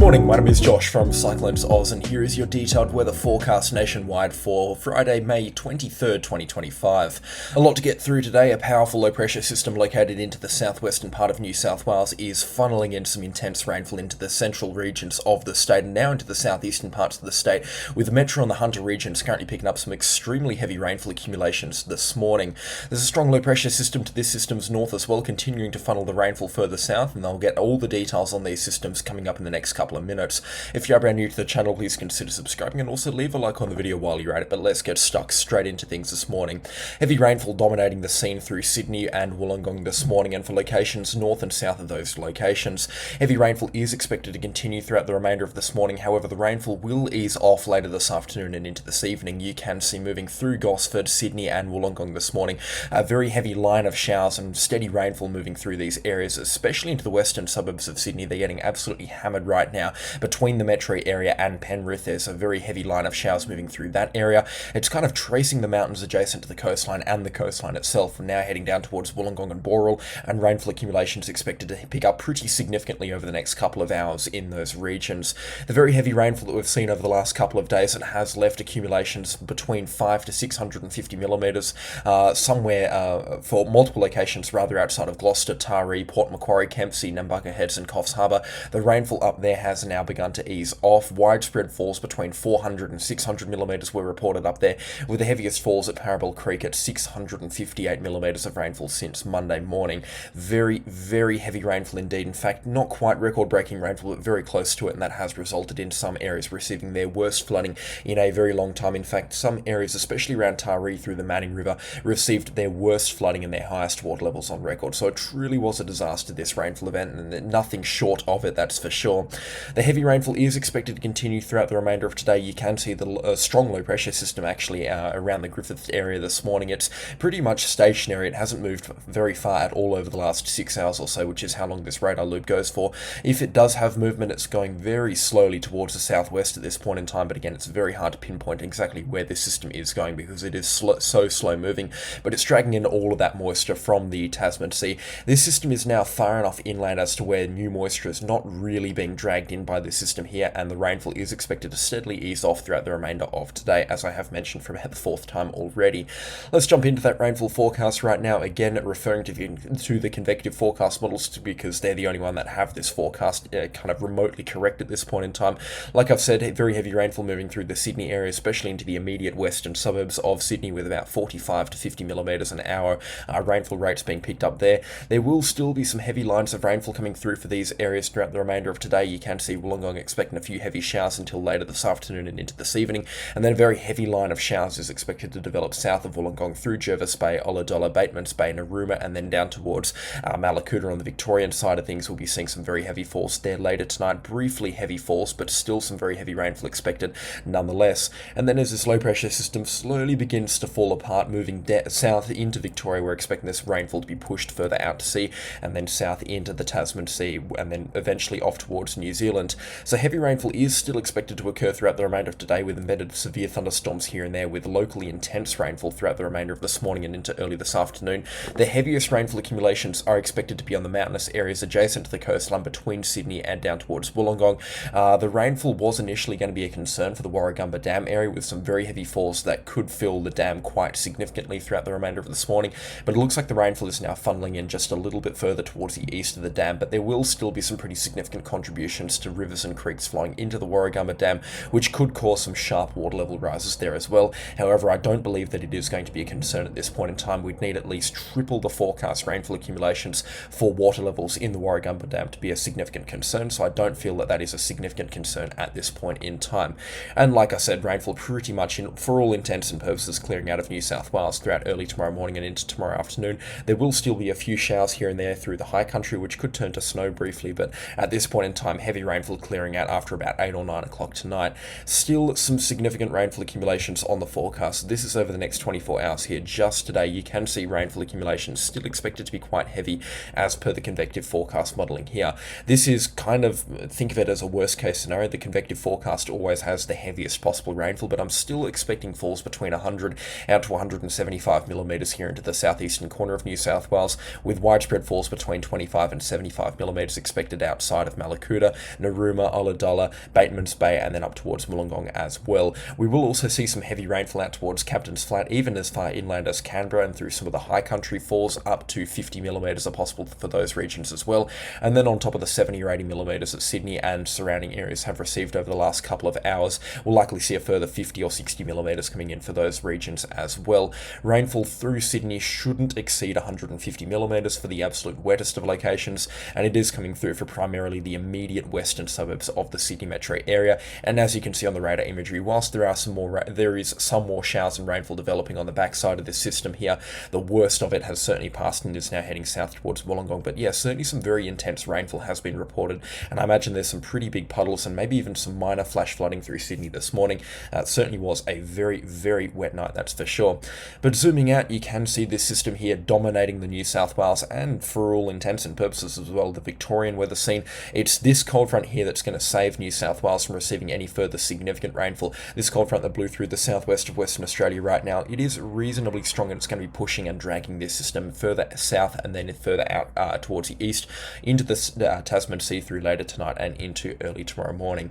morning, my name is Josh from CyclonesOZ, and here is your detailed weather forecast nationwide for Friday, May 23rd, 2025. A lot to get through today. A powerful low pressure system located into the southwestern part of New South Wales is funneling in some intense rainfall into the central regions of the state and now into the southeastern parts of the state, with the Metro and the Hunter regions currently picking up some extremely heavy rainfall accumulations this morning. There's a strong low pressure system to this system's north as well, continuing to funnel the rainfall further south, and I'll get all the details on these systems coming up in the next couple of minutes. If you are brand new to the channel, please consider subscribing and also leave a like on the video while you're at it, but let's get stuck straight into things this morning. Heavy rainfall dominating the scene through Sydney and Wollongong this morning, and for locations north and south of those locations. Heavy rainfall is expected to continue throughout the remainder of this morning. However, the rainfall will ease off later this afternoon and into this evening. You can see moving through Gosford, Sydney and Wollongong this morning a very heavy line of showers and steady rainfall moving through these areas, especially into the western suburbs of Sydney. They're getting absolutely hammered right now. Between the metro area and Penrith, there's a very heavy line of showers moving through that area. It's kind of tracing the mountains adjacent to the coastline and the coastline itself, now heading down towards Wollongong and Boral, and rainfall accumulations expected to pick up pretty significantly over the next couple of hours in those regions. The very heavy rainfall that we've seen over the last couple of days, it has left accumulations between 5 to 650 millimetres, somewhere for multiple locations rather outside of Gloucester, Taree, Port Macquarie, Kempsey, Nambucca Heads and Coffs Harbour. The rainfall up there has now begun to ease off. Widespread falls between 400 and 600 millimetres were reported up there, with the heaviest falls at Parabel Creek at 658 millimetres of rainfall since Monday morning. Very, very heavy rainfall indeed. In fact, not quite record-breaking rainfall, but very close to it, and that has resulted in some areas receiving their worst flooding in a very long time. In fact, some areas, especially around Taree through the Manning River, received their worst flooding and their highest water levels on record. So it truly was a disaster, this rainfall event, and nothing short of it, that's for sure. The heavy rainfall is expected to continue throughout the remainder of today. You can see the strong low pressure system actually around the Griffith area this morning. It's pretty much stationary. It hasn't moved very far at all over the last 6 hours or so, which is how long this radar loop goes for. If it does have movement, it's going very slowly towards the southwest at this point in time, but again, it's very hard to pinpoint exactly where this system is going because it is so slow moving, but it's dragging in all of that moisture from the Tasman Sea. This system is now far enough inland as to where new moisture is not really being dragged in by this system here, and the rainfall is expected to steadily ease off throughout the remainder of today, as I have mentioned for about the fourth time already. Let's jump into that rainfall forecast right now, again referring to the convective forecast models because they're the only one that have this forecast kind of remotely correct at this point in time. Like I've said, very heavy rainfall moving through the Sydney area, especially into the immediate western suburbs of Sydney, with about 45 to 50 millimetres an hour rainfall rates being picked up there. There will still be some heavy lines of rainfall coming through for these areas throughout the remainder of today. You can see Wollongong expecting a few heavy showers until later this afternoon and into this evening, and then a very heavy line of showers is expected to develop south of Wollongong through Jervis Bay, Ulladulla, Batemans Bay, Narooma, and then down towards Mallacoota on the Victorian side of things. We'll be seeing some very heavy falls there later tonight. Briefly heavy falls, but still some very heavy rainfall expected nonetheless. And then as this low pressure system slowly begins to fall apart, moving south into Victoria, we're expecting this rainfall to be pushed further out to sea and then south into the Tasman Sea and then eventually off towards New Zealand. So heavy rainfall is still expected to occur throughout the remainder of today, with embedded severe thunderstorms here and there, with locally intense rainfall throughout the remainder of this morning and into early this afternoon. The heaviest rainfall accumulations are expected to be on the mountainous areas adjacent to the coastline between Sydney and down towards Wollongong. The rainfall was initially going to be a concern for the Warragamba Dam area, with some very heavy falls that could fill the dam quite significantly throughout the remainder of this morning, but it looks like the rainfall is now funneling in just a little bit further towards the east of the dam, but there will still be some pretty significant contributions to rivers and creeks flowing into the Warragamba Dam, which could cause some sharp water level rises there as well. However, I don't believe that it is going to be a concern at this point in time. We'd need at least triple the forecast rainfall accumulations for water levels in the Warragamba Dam to be a significant concern, so I don't feel that that is a significant concern at this point in time. And like I said, rainfall pretty much, for all intents and purposes, clearing out of New South Wales throughout early tomorrow morning and into tomorrow afternoon. There will still be a few showers here and there through the high country, which could turn to snow briefly, but at this point in time, heavy rainfall clearing out after about 8 or 9 o'clock tonight. Still some significant rainfall accumulations on the forecast. This is over the next 24 hours here. Just today, you can see rainfall accumulations still expected to be quite heavy as per the convective forecast modelling here. This is kind of, think of it as a worst case scenario. The convective forecast always has the heaviest possible rainfall, but I'm still expecting falls between 100 out to 175 millimetres here into the southeastern corner of New South Wales, with widespread falls between 25 and 75 millimetres expected outside of Mallacoota. Narooma, Ulladulla, Bateman's Bay, and then up towards Wollongong as well. We will also see some heavy rainfall out towards Captain's Flat, even as far inland as Canberra, and through some of the high country falls. Up to 50 millimetres are possible for those regions as well. And then on top of the 70 or 80 millimetres that Sydney and surrounding areas have received over the last couple of hours, we'll likely see a further 50 or 60 millimetres coming in for those regions as well. Rainfall through Sydney shouldn't exceed 150 millimetres for the absolute wettest of locations, and it is coming through for primarily the immediate western suburbs of the Sydney metro area. And as you can see on the radar imagery, whilst there is some more showers and rainfall developing on the backside of this system here, the worst of it has certainly passed and is now heading south towards Wollongong. But yeah, certainly some very intense rainfall has been reported, and I imagine there's some pretty big puddles and maybe even some minor flash flooding through Sydney this morning. It certainly was a very, very wet night, that's for sure. But zooming out, you can see this system here dominating the New South Wales and, for all intents and purposes as well, the Victorian weather scene. It's this cold front here that's going to save New South Wales from receiving any further significant rainfall. This cold front that blew through the southwest of Western Australia right now, it is reasonably strong, and it's going to be pushing and dragging this system further south and then further out towards the east into the Tasman Sea through later tonight and into early tomorrow morning.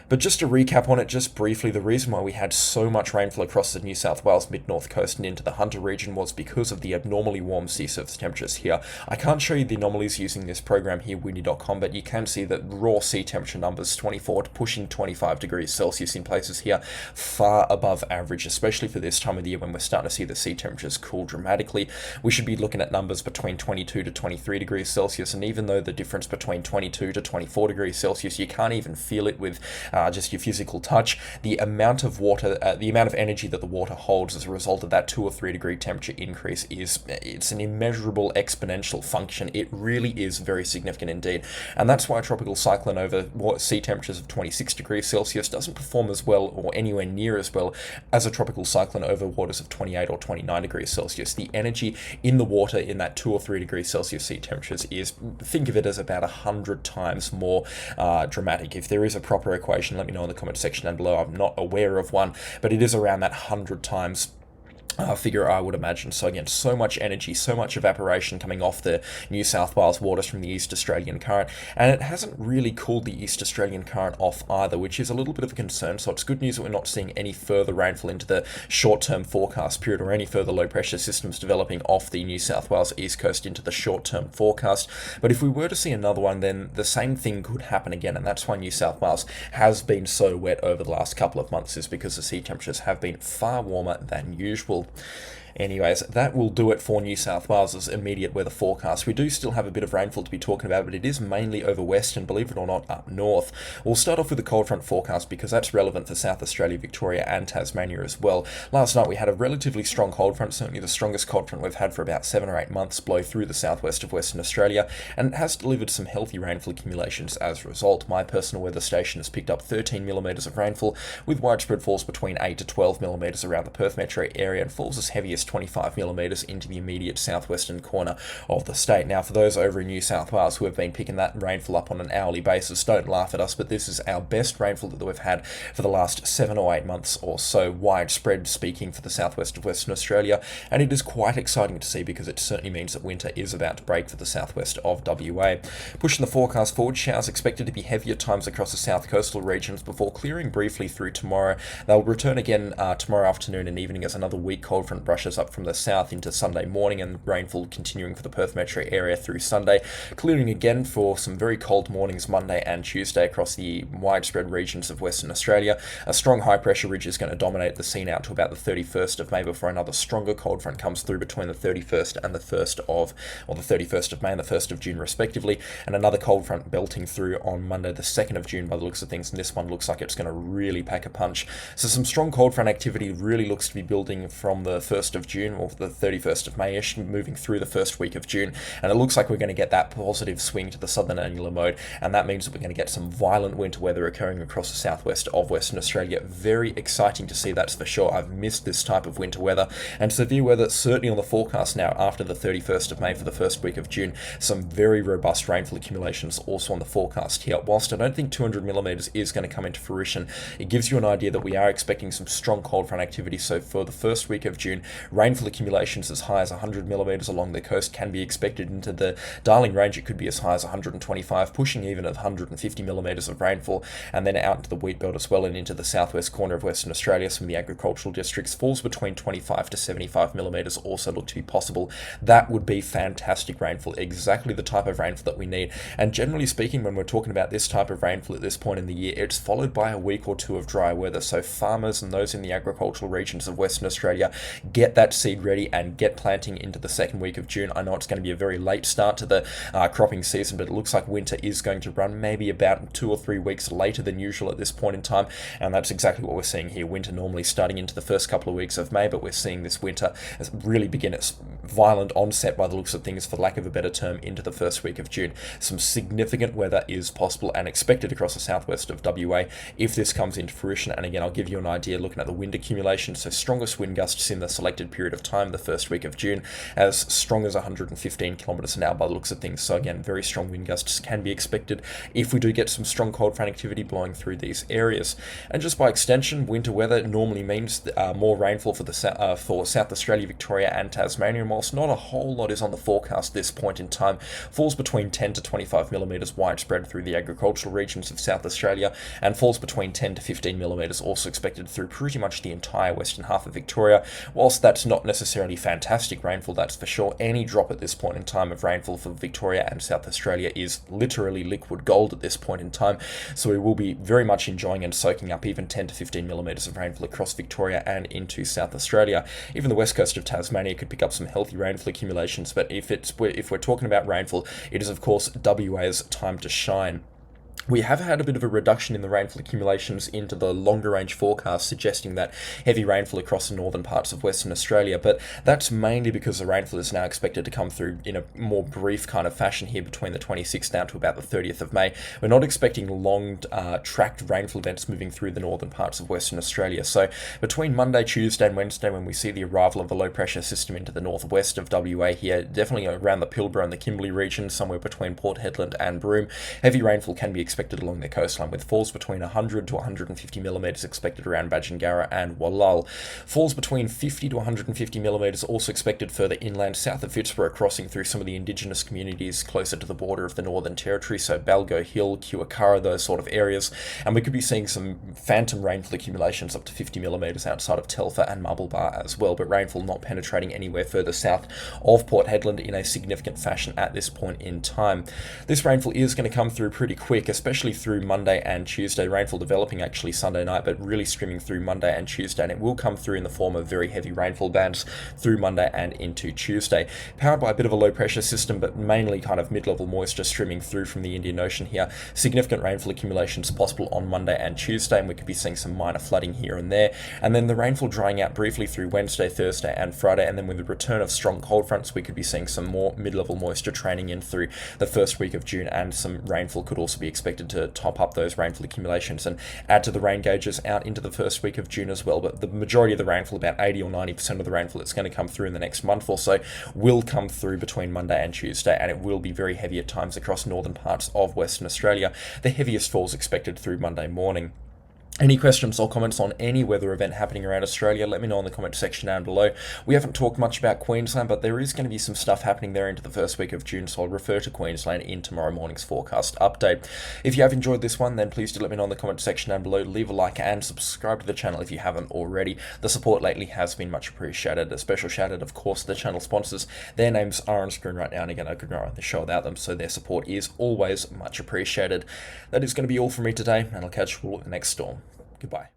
But just to recap on it just briefly, the reason why we had so much rainfall across the New South Wales mid-north coast and into the Hunter region was because of the abnormally warm sea surface temperatures here. I can't show you the anomalies using this program here, windy.com, but you can see that raw sea temperature numbers, 24 to pushing 25 degrees Celsius in places here, far above average, especially for this time of the year when we're starting to see the sea temperatures cool dramatically. We should be looking at numbers between 22 to 23 degrees Celsius, and even though the difference between 22 to 24 degrees Celsius, you can't even feel it with just your physical touch, the amount of water, the amount of energy that the water holds as a result of that 2 or 3 degree temperature increase it's an immeasurable exponential function. It really is very significant indeed, and that's why a tropical cyclone over sea temperatures of 26 degrees Celsius doesn't perform as well or anywhere near as well as a tropical cyclone over waters of 28 or 29 degrees Celsius. The energy in the water in that 2 or 3 degrees Celsius sea temperatures is, think of it as about 100 times more dramatic. If there is a proper equation, let me know in the comment section down below. I'm not aware of one, but it is around that 100 times figure, I would imagine. So again, so much energy, so much evaporation coming off the New South Wales waters from the East Australian current, and it hasn't really cooled the East Australian current off either, which is a little bit of a concern. So it's good news that we're not seeing any further rainfall into the short-term forecast period or any further low-pressure systems developing off the New South Wales east coast into the short-term forecast. But if we were to see another one, then the same thing could happen again, and that's why New South Wales has been so wet over the last couple of months, is because the sea temperatures have been far warmer than usual. Anyways, that will do it for New South Wales's immediate weather forecast. We do still have a bit of rainfall to be talking about, but it is mainly over west and, believe it or not, up north. We'll start off with the cold front forecast because that's relevant for South Australia, Victoria and Tasmania as well. Last night we had a relatively strong cold front, certainly the strongest cold front we've had for about 7 or 8 months, blow through the southwest of Western Australia, and it has delivered some healthy rainfall accumulations as a result. My personal weather station has picked up 13 millimetres of rainfall, with widespread falls between 8 to 12 millimetres around the Perth metro area, and falls as heavy as 25 millimetres into the immediate southwestern corner of the state. Now, for those over in New South Wales who have been picking that rainfall up on an hourly basis, don't laugh at us, but this is our best rainfall that we've had for the last 7 or 8 months or so, widespread speaking for the southwest of Western Australia, and it is quite exciting to see because it certainly means that winter is about to break for the southwest of WA. Pushing the forecast forward, showers expected to be heavy at times across the south coastal regions before clearing briefly through tomorrow. They'll return again tomorrow afternoon and evening as another weak cold front brushes up from the south into Sunday morning, and rainfall continuing for the Perth metro area through Sunday, clearing again for some very cold mornings Monday and Tuesday across the widespread regions of Western Australia. A strong high pressure ridge is going to dominate the scene out to about the 31st of May before another stronger cold front comes through between the 31st and the 1st of, or the 31st of May and the 1st of June respectively, and another cold front belting through on Monday the 2nd of June by the looks of things, and this one looks like it's going to really pack a punch. So some strong cold front activity really looks to be building from the 1st of June or the 31st of May-ish, moving through the first week of June, and it looks like we're going to get that positive swing to the southern annular mode, and that means that we're going to get some violent winter weather occurring across the southwest of Western Australia. Very exciting to see, that's for sure. I've missed this type of winter weather, and severe weather certainly on the forecast now after the 31st of May for the first week of June. Some very robust rainfall accumulations also on the forecast here. Whilst I don't think 200 millimetres is going to come into fruition, it gives you an idea that we are expecting some strong cold front activity. So for the first week of June, Rainfall accumulations as high as 100 millimetres along the coast can be expected. Into the Darling Range, it could be as high as 125, pushing even at 150 millimetres of rainfall, and then out into the wheat belt as well, and into the southwest corner of Western Australia. Some of the agricultural districts, falls between 25 to 75 millimetres also look to be possible. That would be fantastic rainfall, exactly the type of rainfall that we need. And generally speaking, when we're talking about this type of rainfall at this point in the year, it's followed by a week or two of dry weather. So farmers and those in the agricultural regions of Western Australia, get that seed ready and get planting into the second week of June. I know it's going to be a very late start to the cropping season, but it looks like winter is going to run maybe about 2 or 3 weeks later than usual at this point in time, and that's exactly what we're seeing here. Winter normally starting into the first couple of weeks of May, but we're seeing this winter really begin its violent onset, by the looks of things, for lack of a better term, into the first week of June. Some significant weather is possible and expected across the southwest of WA if this comes into fruition. And again, I'll give you an idea looking at the wind accumulation. So strongest wind gusts in the selected period of time, the first week of June, as strong as 115 kilometres an hour by the looks of things. So again, very strong wind gusts can be expected if we do get some strong cold front activity blowing through these areas. And just by extension, winter weather normally means more rainfall for South Australia, Victoria and Tasmania. And whilst not a whole lot is on the forecast at this point in time, falls between 10 to 25 millimetres widespread through the agricultural regions of South Australia, and falls between 10 to 15 millimetres also expected through pretty much the entire western half of Victoria. Whilst that's not necessarily fantastic rainfall, that's for sure, any drop at this point in time of rainfall for Victoria and South Australia is literally liquid gold at this point in time. So we will be very much enjoying and soaking up even 10 to 15 millimetres of rainfall across Victoria and into South Australia. Even the west coast of Tasmania could pick up some healthy rainfall accumulations, but if we're talking about rainfall, it is of course WA's time to shine. We have had a bit of a reduction in the rainfall accumulations into the longer range forecast, suggesting that heavy rainfall across the northern parts of Western Australia, but that's mainly because the rainfall is now expected to come through in a more brief kind of fashion here between the 26th down to about the 30th of May. We're not expecting long tracked rainfall events moving through the northern parts of Western Australia. So between Monday, Tuesday and Wednesday, when we see the arrival of a low pressure system into the northwest of WA here, definitely around the Pilbara and the Kimberley region, somewhere between Port Hedland and Broome, heavy rainfall can be expected along the coastline, with falls between 100 to 150 millimetres expected around Badgingarra and Wallal. Falls between 50 to 150 millimetres also expected further inland south of Fitzroy, crossing through some of the indigenous communities closer to the border of the Northern Territory, so Balgo Hill, Kiwakara, those sort of areas. And we could be seeing some phantom rainfall accumulations up to 50 millimetres outside of Telfer and Marble Bar as well, but rainfall not penetrating anywhere further south of Port Hedland in a significant fashion at this point in time. This rainfall is going to come through pretty quick, especially through Monday and Tuesday. Rainfall developing actually Sunday night, but really streaming through Monday and Tuesday, and it will come through in the form of very heavy rainfall bands through Monday and into Tuesday. Powered by a bit of a low pressure system, but mainly kind of mid-level moisture streaming through from the Indian Ocean here. Significant rainfall accumulations possible on Monday and Tuesday, and we could be seeing some minor flooding here and there. And then the rainfall drying out briefly through Wednesday, Thursday and Friday, and then with the return of strong cold fronts, we could be seeing some more mid-level moisture training in through the first week of June, and some rainfall could also be expected to top up those rainfall accumulations and add to the rain gauges out into the first week of June as well. But the majority of the rainfall, about 80 or 90% of the rainfall that's going to come through in the next month or so, will come through between Monday and Tuesday, and it will be very heavy at times across northern parts of Western Australia. The heaviest falls expected through Monday morning. Any questions or comments on any weather event happening around Australia, let me know in the comment section down below. We haven't talked much about Queensland, but there is going to be some stuff happening there into the first week of June, so I'll refer to Queensland in tomorrow morning's forecast update. If you have enjoyed this one, then please do let me know in the comment section down below. Leave a like and subscribe to the channel if you haven't already. The support lately has been much appreciated. A special shout out, of course, to the channel sponsors. Their names are on screen right now, and again, I couldn't run the show without them, so their support is always much appreciated. That is going to be all from me today, and I'll catch you all at the next storm. Goodbye.